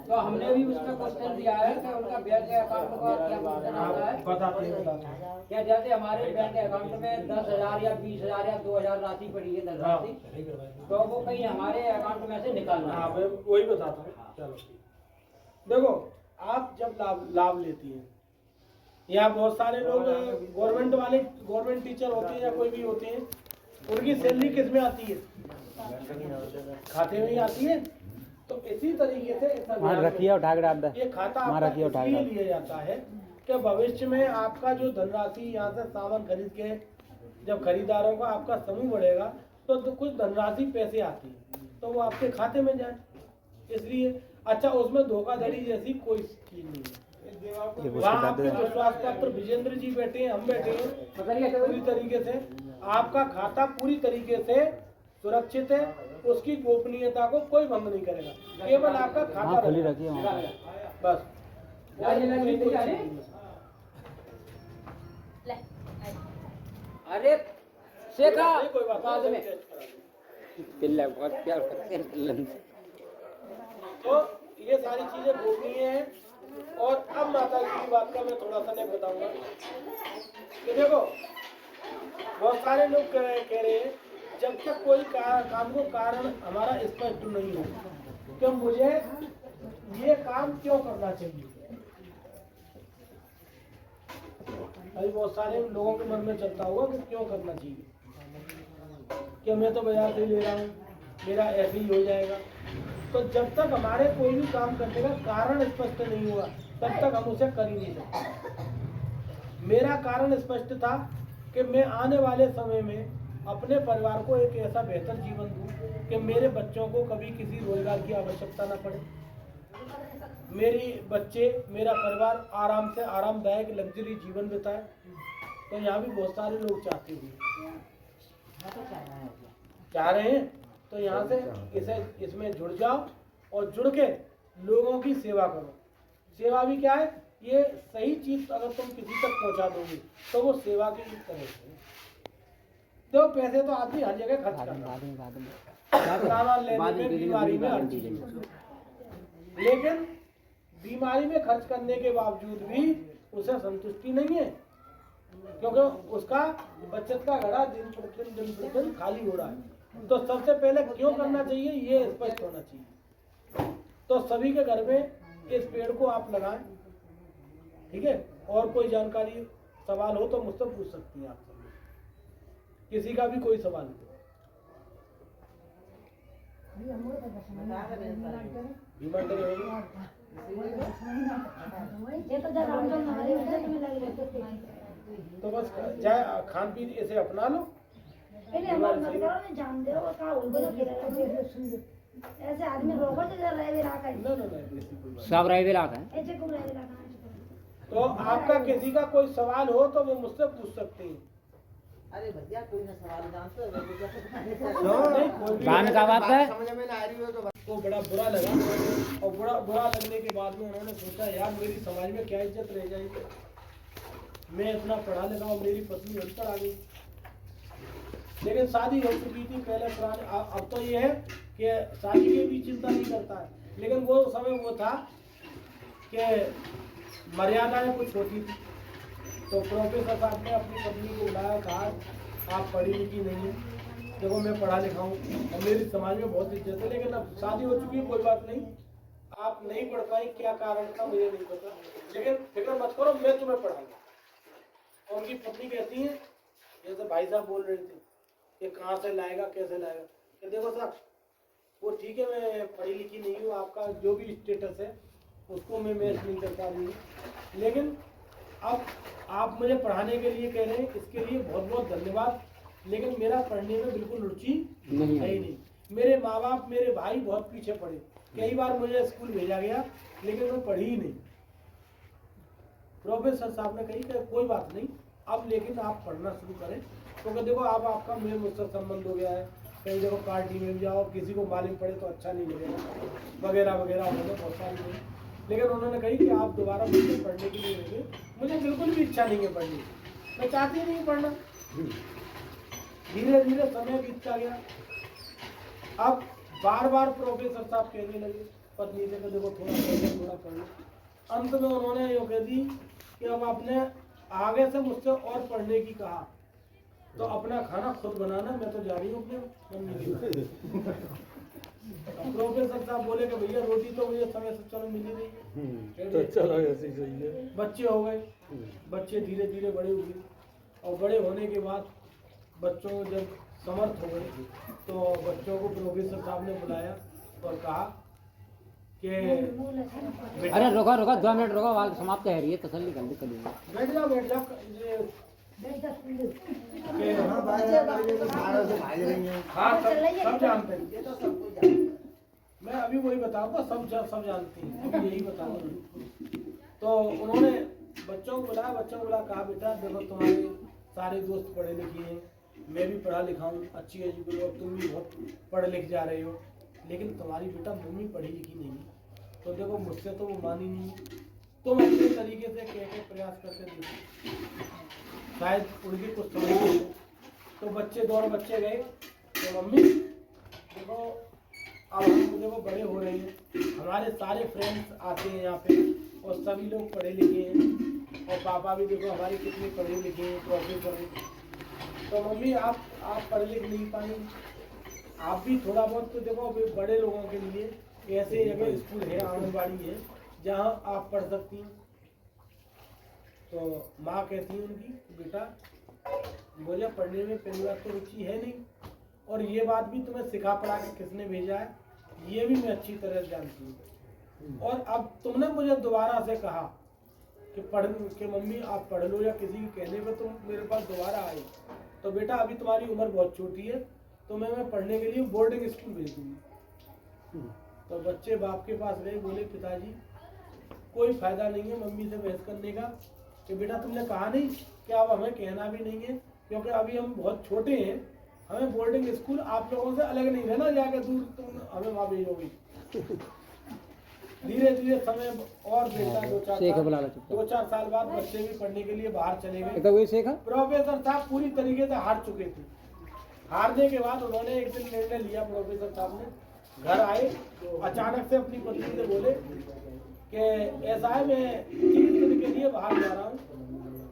तो हमने भी उसमें क्वेश्चन दिया है कि उनका बैंक अकाउंट का क्या क्वेश्चन आता है। बताते हैं। क्या जैसे हमारे बैंक अकाउंट में 10,000 या 20,000 या 2,000 राशि पड़ी है, धनराशि, तो वो कहीं हमारे अकाउंट में से निकालना है। हाँ मैं वही बताता हूँ। चलो देखो, आप जब लाभ लेती हैं, यहाँ बहुत सारे लोग गवर्नमेंट टीचर होते हैं या कोई भी होते हैं, उनकी सैलरी किस में आती है? खाते में ही आती है। तो इसी तरीके से ये खाता आपका इसलिए लिया जाता है कि भविष्य में आपका जो धनराशि यहाँ से सामान खरीद के जब खरीदारों का आपका समूह बढ़ेगा तो कुछ धनराशि पैसे आती है तो वो आपके खाते में जाए, इसलिए। अच्छा, उसमें धोखाधड़ी जैसी कोई चीज नहीं है। वहाँ आपके विश्वास पात्र विजेंद्र जी बैठे हैं, हम बैठे हैं, पूरी तरीके से आपका खाता पूरी तरीके से सुरक्षित है, उसकी गोपनीयता को कोई भंग नहीं करेगा, केवल आपका खाता खुली रखिए बस। अरे शेखा कोई बात बाद में नहीं। बहुत प्यार करते हैं। तो ये सारी चीजें गोपनीय हैं। और अब माता जी की बात का मैं थोड़ा सा नहीं बताऊंगा कि देखो, बहुत सारे लोग कह रहे हैं जब तक कोई काम को कारण हमारा स्पष्ट नहीं हो कि मुझे ये काम क्यों करना चाहिए, अभी बहुत सारे लोगों के मन में चलता होगा कि क्यों करना चाहिए, कि मैं तो बाजार से ले रहा हूँ, मेरा ऐसे ही हो जाएगा। तो जब तक हमारे कोई भी काम करने का कारण स्पष्ट नहीं हुआ तब तक हम उसे कर ही नहीं सकते। मेरा कारण स्पष्ट था कि मैं आने वाले समय में अपने परिवार को एक ऐसा बेहतर जीवन दूं कि मेरे बच्चों को कभी किसी रोजगार की आवश्यकता न पड़े, मेरी बच्चे मेरा परिवार आराम से आरामदायक लग्जरी जीवन बिताए। तो यहाँ भी बहुत सारे लोग चाहते हैं, चाह रहे हैं, तो यहाँ से इसमें जुड़ जाओ और जुड़ के लोगों की सेवा करो। सेवा भी क्या है, ये सही चीज अगर तुम किसी तक पहुँचा दोगे तो वो सेवा की तरह से। तो पैसे तो आदमी हर जगह खर्च करता है, खाना लेने में, बीमारी में, हर चीज में, लेकिन बीमारी में खर्च करने के बावजूद भी उसे संतुष्टि नहीं है, क्योंकि उसका बचत का घड़ा दिन प्रतिदिन खाली हो रहा है। तो सबसे पहले क्यों करना चाहिए ये स्पष्ट होना चाहिए। तो सभी के घर में इस पेड़ को आप लगाएं, ठीक है। और कोई जानकारी सवाल हो तो मुझसे पूछ सकती हैं आप सब, किसी का भी कोई सवाल हो। तो बस चाहे खान पीन ऐसे अपना लो, ऐसे आदमी रोको सब रहे लाख है। तो आपका किसी का कोई सवाल हो तो वो मुझसे पूछ सकते हैं। अरे भैया कोई ना सवाल जानते गान का बात है, समझ में ना आ रही हो तो बड़ा बुरा लगा, और बुरा लगने के बाद में उन्होंने सोचा यार मेरी समाज में क्या इज्जत रह जाएगी, मैं इतना पढ़ा लिखा और मेरी पत्नी अनपढ़ आ गई। लेकिन शादी हो चुकी थी पहले पुराने, अब तो ये है कि शादी की भी चिंता नहीं करता है, लेकिन वो समय वो था कि मर्यादाएं कुछ होती थी। तो प्रोफेसर साहब ने अपनी पत्नी को बुलाया, कहा आप पढ़ी लिखी नहीं है, देखो मैं पढ़ा लिखा हूँ और मेरी समाज में बहुत इज्जत है, लेकिन अब शादी हो चुकी है, कोई बात नहीं, आप नहीं पढ़ पाई, क्या कारण था मुझे नहीं पता, लेकिन फिक्र मत करो, मैं तुम्हें पढ़ाऊंगा। और उनकी पत्नी कहती है, जैसे भाई साहब बोल रहे थे कि कहाँ से लाएगा कैसे लाएगा, कि देखो साहब वो ठीक है मैं पढ़ी लिखी नहीं हूँ, आपका जो भी स्टेटस है उसको मैं मैच नहीं कर पा रही हूँ, लेकिन अब आप मुझे पढ़ाने के लिए कह रहे हैं, इसके लिए बहुत बहुत धन्यवाद, लेकिन मेरा पढ़ने में बिल्कुल रुचि है ही नहीं। मेरे माँ बाप मेरे भाई बहुत पीछे पड़े, कई बार मुझे स्कूल भेजा गया लेकिन मैं पढ़ी ही नहीं। प्रोफेसर साहब ने कही कि कोई बात नहीं, अब लेकिन आप पढ़ना शुरू करें, क्योंकि देखो अब आपका मेरे मुझसे संबंध हो गया है, कहीं देखो पार्टी में भी जाओ किसी को मालूम पड़े तो अच्छा नहीं लगेगा वगैरह वगैरह, उन्होंने बहुत सारी। लेकिन उन्होंने कही कि आप दोबारा मुझसे पढ़ने के लिए रहेंगे, मुझे बिल्कुल भी इच्छा नहीं है पढ़ने की, मैं चाहती नहीं पढ़ना। धीरे धीरे समय बीतता गया, अब बार बार प्रोफेसर साहब कहने लगे पत्नी से कि देखो थोड़ा पढ़ लो। अंत में उन्होंने ये कह दी कि अब आपने आगे से मुझसे और पढ़ने की कहा तो अपना खाना खुद बनाना, मैं तो जा रही हूँ अपने मम्मी के। प्रोफेसर साहब बोले कि भैया रोटी तो मुझे समय से चलो मिली नहीं, तो चलो ऐसे ही सही है। बच्चे हो गए, बच्चे धीरे धीरे बड़े हुए, और बड़े होने के बाद बच्चों जब समर्थ हो गए तो बच्चों को प्रोफेसर साहब ने बुलाया और कहा कि अरे रोका 2 मिनट रोका, वाल समाप्त है रही है, तसल्ली कर ली। बैठ जाओ हाँ बाहर से भाग रही हैं। हाँ सब जानते हैं, ये तो सबको जानते मैं अभी वही बताऊंगा, सब जानती हैं, अभी यही बताऊंगा। तो उन्होंने बच्चों को बुलाया, कहा बेटा देखो तुम्हारे सारे दोस्त पढ़े लिखे हैं, मैं भी पढ़ा लिखा हूँ, अच्छी एजुकेशन, और तुम भी बहुत पढ़ लिख जा रहे हो, लेकिन तुम्हारी बेटा मम्मी पढ़ी लिखी नहीं है। तो देखो मुझसे तो वो मानी नहीं, तुम अपने तरीके से कह के प्रयास करके देखो, शायद उनकी कुछ समझ। तो दोनों बच्चे गए, तो मम्मी देखो अब हम देखो बड़े हो रहे हैं, हमारे सारे फ्रेंड्स आते हैं यहाँ पे और सभी लोग पढ़े लिखे हैं, और पापा भी देखो हमारे कितने पढ़े लिखे हैं, प्रोफेसर हैं। तो मम्मी आप पढ़ लिख नहीं पाई, आप भी थोड़ा बहुत तो देखो अभी बड़े लोगों के लिए ऐसे जगह स्कूल है, आंगनबाड़ी है, जहाँ आप पढ़ सकती हैं। तो माँ कहती है उनकी, बेटा मुझे पढ़ने में पहली बात तो रुचि है नहीं, और ये बात भी तुम्हें सिखा पढ़ा के किसने भेजा है ये भी मैं अच्छी तरह जानती हूँ। और अब तुमने मुझे दोबारा से कहा कि पढ़ के मम्मी आप पढ़ लो, या किसी के कहने पर तुम मेरे पास दोबारा आए, तो बेटा अभी तुम्हारी उम्र बहुत छोटी है, तो मैं पढ़ने के लिए बोर्डिंग स्कूल भेज दूंगी। तो बच्चे बाप के पास गए, बोले पिताजी कोई फायदा नहीं है मम्मी से बहस करने का, कि बेटा तुमने कहा नहीं कि अब हमें कहना भी नहीं है, क्योंकि अभी हम बहुत छोटे हैं, हमें बोर्डिंग स्कूल आप लोगों से अलग नहीं रहना, जाके दूर तुम हमें वहाँ भेजोगे। धीरे धीरे समय और बेटा 2-4 साल बाद बच्चे भी पढ़ने के लिए बाहर चले गए। प्रोफेसर साहब पूरी तरीके से हार चुके थे। हारने के बाद उन्होंने एक दिन निर्णय लिया, प्रोफेसर साहब ने घर आए, अचानक से अपनी पत्नी से बोले कि ऐसा है मैं 30 दिन के लिए बाहर जा रहा हूँ,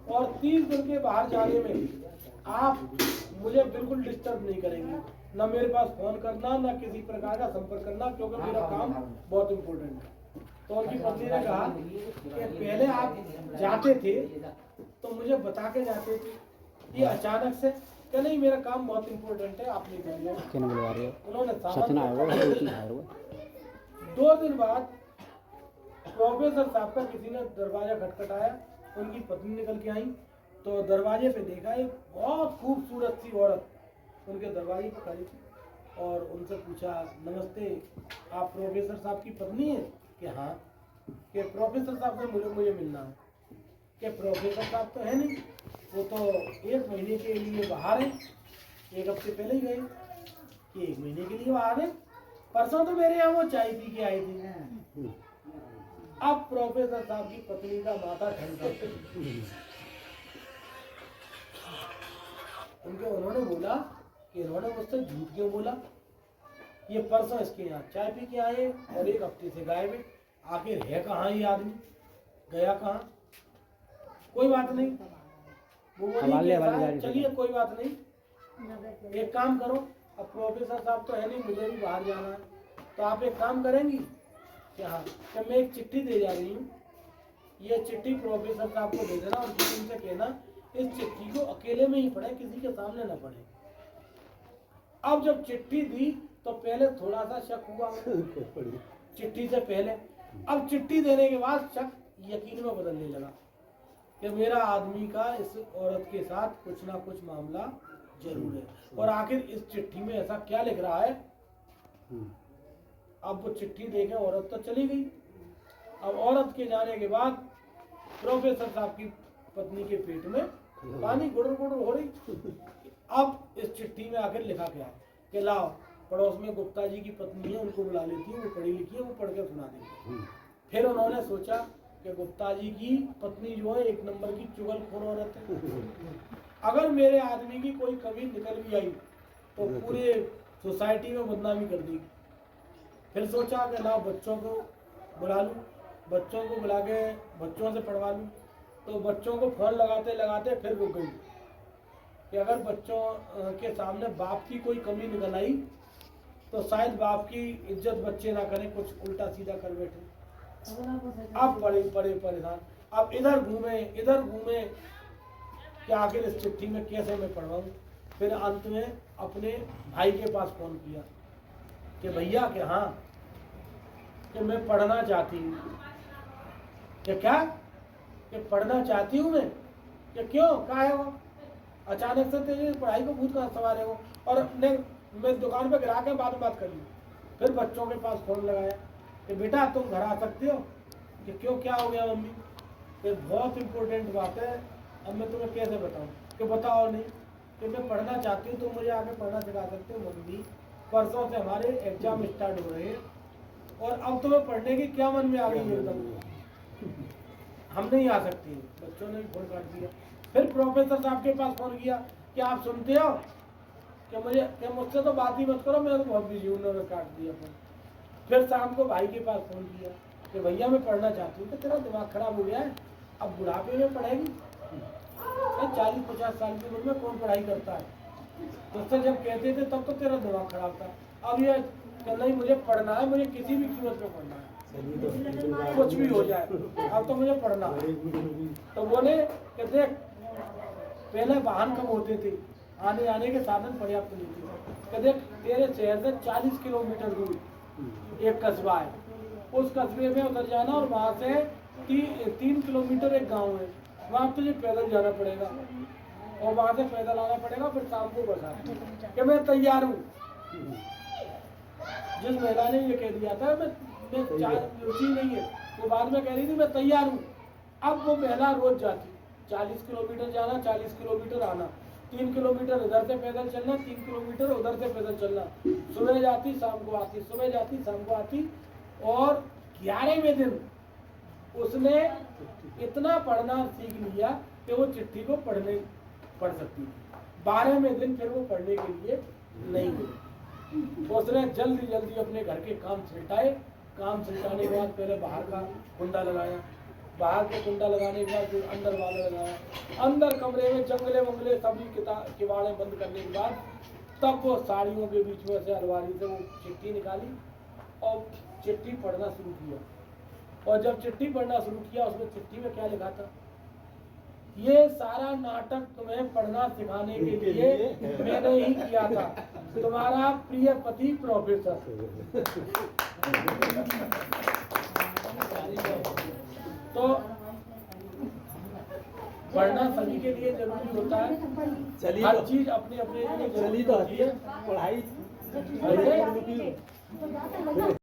और 30 दिन के बाहर जाने में आप मुझे बिल्कुल डिस्टर्ब नहीं करेंगे, ना मेरे पास फोन करना, ना किसी प्रकार का संपर्क करना, क्योंकि मेरा काम बहुत इम्पोर्टेंट है। तो उनकी पत्नी ने कहा कि पहले आप जाते थे तो मुझे बता के जाते थे, ये अचानक से कि नहीं मेरा काम बहुत इम्पोर्टेंट है आप नहीं करिए। उन्होंने 2 दिन बाद प्रोफेसर साहब का किसी ने दरवाजा खटखटाया, उनकी पत्नी निकल के आई, तो दरवाजे पे देखा एक बहुत खूबसूरत सी औरत उनके दरवाजे पर खड़ी थी, और उनसे पूछा नमस्ते आप प्रोफेसर साहब की पत्नी है? कि हाँ। कि प्रोफेसर साहब से मुझे मिलना है। कि प्रोफेसर साहब तो है नहीं, वो तो 1 महीने के लिए बाहर है, 1 हफ्ते पहले ही गए, कि 1 महीने के लिए बाहर है, परसों तो मेरे यहाँ वो चाय पी के आई थी। अब प्रोफेसर साहब की पत्नी का माथा ठंडा, उन्होंने बोला कि इन्होंने मुझसे झूठ क्यों बोला, ये परसों इसके यहाँ चाय पी के आए और 1 हफ्ते से गायब है, आखिर है कहाँ ये आदमी, गया कहाँ? कोई बात नहीं, वो बोली चलिए कोई बात नहीं, एक काम करो, अब प्रोफेसर साहब तो है नहीं, मुझे भी बाहर जाना है, तो आप एक काम करेंगी कि हाँ कि मैं एक चिट्ठी दे जा रही हूँ, ये चिट्ठी प्रोफेसर साहब को दे देना, और किसी से कहना इस चिट्ठी को अकेले में ही पढ़े, किसी के सामने ना पढ़े। अब जब चिट्ठी दी तो पहले थोड़ा सा शक हुआ चिट्ठी से पहले, अब चिट्ठी देने के बाद शक यकीन में बदलने लगा कि मेरा आदमी का इस औरत के साथ कुछ ना कुछ मामला जरूर है, और आखिर इस चिट्ठी में ऐसा क्या लिख रहा है। अब वो चिट्ठी देके औरत तो चली गई। अब औरत के जाने के बाद प्रोफेसर साहब की पत्नी के पेट में पानी गुड़र गुड़र हो रही। अब इस चिट्ठी में आखिर लिखा क्या कि लाओ पड़ोस में गुप्ता जी की पत्नी है, उनको बुला लेती है, वो पढ़ी लिखी है, वो पढ़ के सुना देगी। फिर उन्होंने सोचा कि गुप्ता जी की पत्नी जो है 1 नंबर की चुगलखोर औरत है, अगर मेरे आदमी की कोई कमी निकल भी आई तो पूरे सोसाइटी में बदनामी कर देगी। फिर सोचा कि लाओ बच्चों को बुला लूँ, बच्चों को बुला के बच्चों से पढ़वा लूँ। तो बच्चों को फोन लगाते लगाते फिर रुक गई कि अगर बच्चों के सामने बाप की कोई कमी निकल आई तो शायद बाप की इज्जत बच्चे ना करें, कुछ उल्टा सीधा कर बैठे। अब बड़े परेशान, अब इधर घूमे कि आखिर इस चिट्ठी में कैसे मैं पढ़वाऊँ। फिर अंत में अपने भाई के पास फोन किया कि भैया कि हाँ कि मैं पढ़ना चाहती हूँ। कि क्या? कि पढ़ना चाहती हूँ मैं। कि क्यों, क्या है वो? अचानक से तेरी पढ़ाई को भूत कहाँ सवार है वो। और मैं दुकान पे गिरा के बात कर ली। फिर बच्चों के पास फोन लगाया कि बेटा तुम घर आ सकते हो। कि क्यों, क्या हो गया मम्मी? कि बहुत इम्पोर्टेंट बात है, अब मैं तुम्हें कैसे बताऊँ? कि बताओ नहीं। कि मैं पढ़ना चाहती हूँ, तुम मुझे आके पढ़ना सिखा सकते हो। मम्मी परसों से हमारे एग्जाम स्टार्ट हो रहे हैं और अब तुम्हें पढ़ने की क्या मन में आ गई एकदम, हम नहीं आ सकती। बच्चों ने भी फोन काट दिया। फिर प्रोफेसर साहब के पास फोन किया कि आप सुनते हो कि मुझसे तो बात ही मत करो, मैं तो बहुत बिजी हूँ। उन्होंने काट दिया फोन। फिर शाम को भाई के पास फोन किया कि भैया मैं पढ़ना चाहती हूँ। कि तेरा दिमाग खराब हो गया है, अब बुढ़ापे में पढ़ेगी? 40-50 साल की उम्र में कौन पढ़ाई करता है? तुझसे जब कहते थे तब तो तेरा दिमाग खराब था, अब ये कि नहीं मुझे पढ़ना है, मुझे किसी भी कीमत पे पढ़ना है, कुछ भी हो जाए, अब तो मुझे पढ़ना है। तो बोले कि देख पहले वाहन कम होते थे, आने आने के साधन पर्याप्त नहीं थे, कि देख तेरे शहर से 40 किलोमीटर दूर एक कस्बा है, उस कस्बे में उतर जाना और वहाँ से 3 किलोमीटर एक गांव है, वहाँ तुझे पैदल जाना पड़ेगा और वहाँ से पैदल आना पड़ेगा, फिर शाम को बस आना। कि मैं तैयार हूँ। जिस महिला ने ये कह दिया था मैं रुचि नहीं है, वो बाद में कह रही थी मैं तैयार हूँ। अब वो महिला रोज जाती, 40 किलोमीटर जाना, 40 किलोमीटर आना, 3 किलोमीटर इधर से पैदल चलना, 3 किलोमीटर उधर से पैदल चलना, सुबह जाती शाम को आती, सुबह जाती शाम को आती। और 11वें दिन उसने इतना पढ़ना सीख लिया कि वो चिट्ठी को पढ़ सकती थी। 12वें दिन फिर वो पढ़ने के लिए नहीं गई। उसने जल्दी जल्दी अपने घर के काम छिटाए। काम छिटाने के बाद पहले बाहर का कुंडा लगाया, बाहर के कुंडा लगाने के बाद फिर अंदर वाला लगाया, अंदर कमरे में जंगले वंगले सभी किवाड़े बंद करने के बाद तब वो साड़ियों के बीच में से अलमारी से वो चिट्ठी निकाली और चिट्ठी पढ़ना शुरू किया। और जब चिट्ठी पढ़ना शुरू किया उसमें चिट्ठी में क्या लिखा था, ये सारा नाटक तुम्हें पढ़ना सिखाने के लिए मैंने ही किया था, तुम्हारा प्रिय पति प्रोफेसर। तो पढ़ना सभी के लिए जरूरी होता है, हर चीज अपने अपने लिए जरूरी होती है। पढ़ाई तो